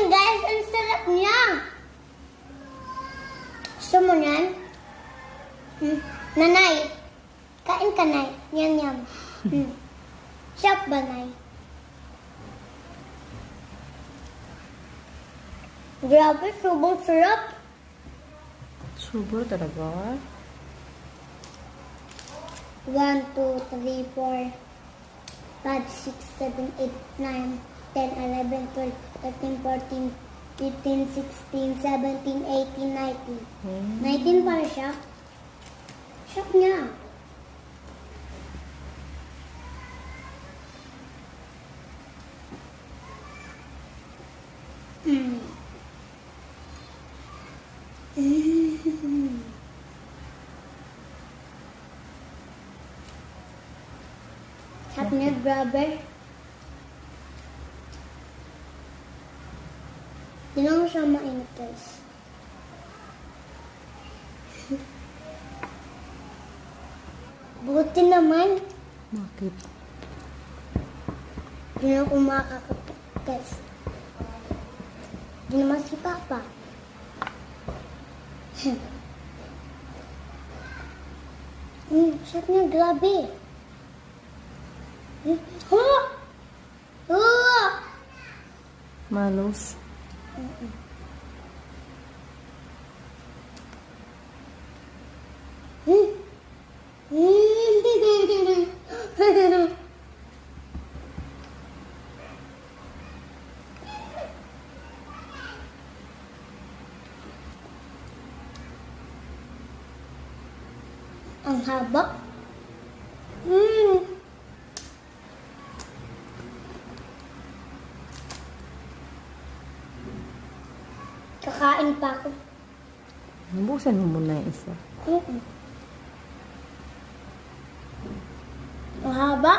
Guys, ang sarap niya. Gusto mo yan? Nanay, kain ka, Nay. Yan, yan. Sarap ba, Nay? Grabe, sobrang sarap. Super talaga. 1, 2, 3, 4, 5, 6, 7, 8, 9, 10, 11, 12, 13, 14, 15, 16, 17, 18, 19. 19 para siya. Shock niya. Shock niya, brother. Hindi mo siya mainit, guys. Buti naman. Bakit? Hindi na ako makakatok, guys. Hindi naman si Papa. Sarap niya, grabe. Oh! Oh! Malos. Ang haba. Kakain pa ako. Buksan mo muna yung isa. Ang haba.